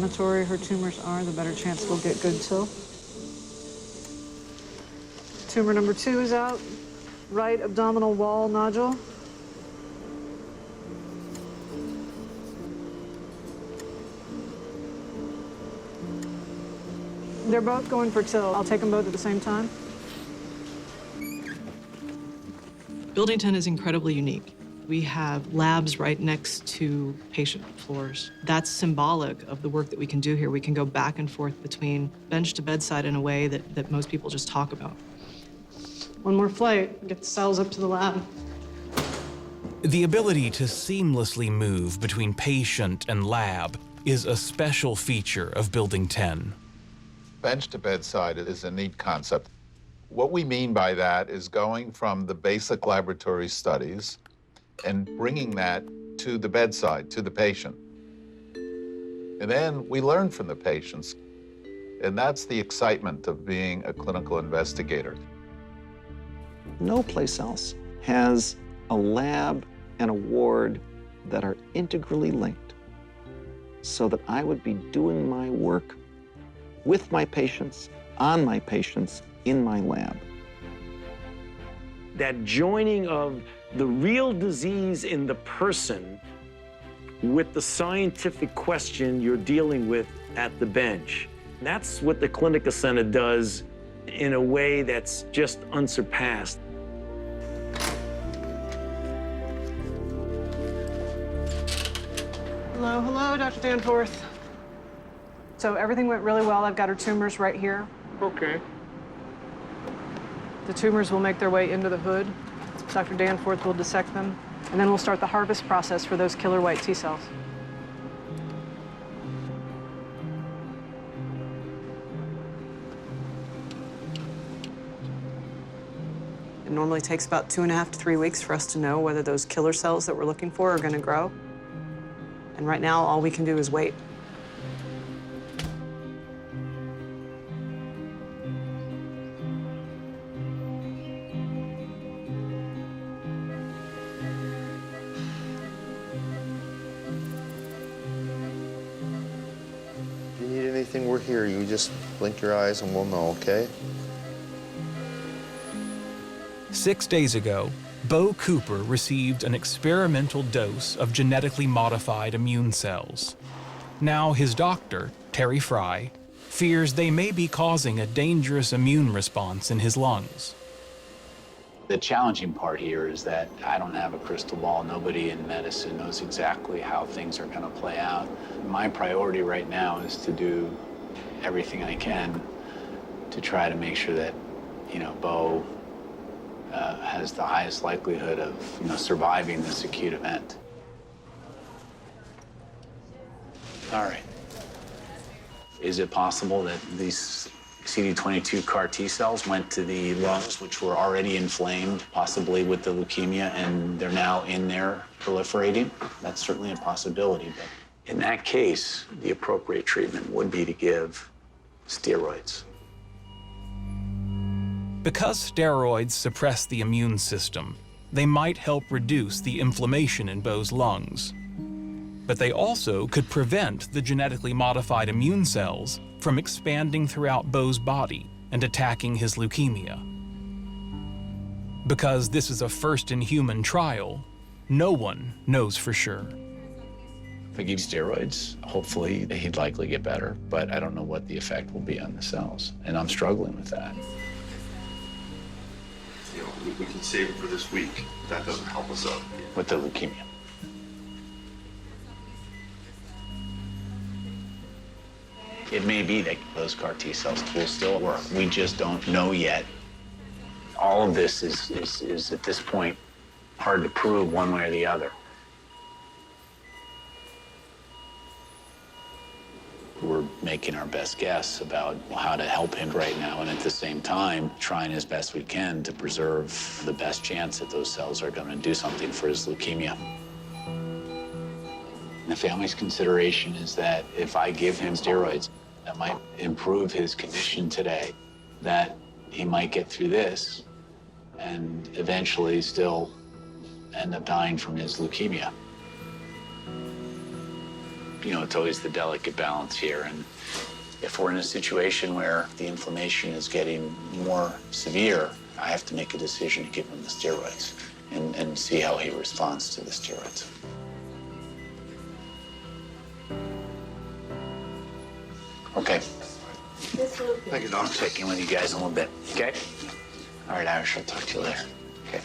inflammatory her tumors are, the better chance we'll get good TIL. Tumor number 2 is out, right abdominal wall nodule. They're both going for TIL. I'll take them both at the same time. Building 10 is incredibly unique. We have labs right next to patient floors. That's symbolic of the work that we can do here. We can go back and forth between bench to bedside in a way that most people just talk about. One more flight, get the cells up to the lab. The ability to seamlessly move between patient and lab is a special feature of Building 10. Bench to bedside is a neat concept. What we mean by that is going from the basic laboratory studies and bringing that to the bedside, to the patient. And then we learn from the patients. And that's the excitement of being a clinical investigator. No place else has a lab and a ward that are integrally linked so that I would be doing my work with my patients, on my patients, in my lab. That joining of the real disease in the person with the scientific question you're dealing with at the bench. That's what the Clinica Center does in a way that's just unsurpassed. Hello, hello, Dr. Danforth. So everything went really well. I've got her tumors right here. Okay. The tumors will make their way into the hood. Dr. Danforth will dissect them, and then we'll start the harvest process for those killer white T cells. It normally takes about 2.5 to 3 weeks for us to know whether those killer cells that we're looking for are going to grow. And right now, all we can do is wait. If you need anything, we're here. You just blink your eyes and we'll know, okay? 6 days ago, Bo Cooper received an experimental dose of genetically modified immune cells. Now his doctor, Terry Fry, fears they may be causing a dangerous immune response in his lungs. The challenging part here is that I don't have a crystal ball. Nobody in medicine knows exactly how things are going to play out. My priority right now is to do everything I can to try to make sure that, Bo has the highest likelihood of, surviving this acute event. All right. Is it possible that these CD22 CAR T cells went to the lungs, which were already inflamed, possibly with the leukemia, and they're now in there proliferating? That's certainly a possibility, but in that case, the appropriate treatment would be to give steroids. Because steroids suppress the immune system, they might help reduce the inflammation in Bo's lungs. But they also could prevent the genetically modified immune cells from expanding throughout Bo's body and attacking his leukemia. Because this is a first-in-human trial, no one knows for sure. If I give steroids, hopefully he'd likely get better, but I don't know what the effect will be on the cells, and I'm struggling with that. We can save it for this week. That doesn't help us out. With the leukemia. It may be that those CAR T cells will still work. We just don't know yet. All of this is at this point hard to prove one way or the other. We're making our best guess about how to help him right now, and at the same time, trying as best we can to preserve the best chance that those cells are going to do something for his leukemia. The family's consideration is that if I give him steroids, that might improve his condition today, that he might get through this and eventually still end up dying from his leukemia. it's always the delicate balance here. And if we're in a situation where the inflammation is getting more severe, I have to make a decision to give him the steroids and see how he responds to the steroids. Okay. Thank you, Doc. I'll check in with you guys in a little bit, okay? All right, Irish, I'll talk to you later. Okay.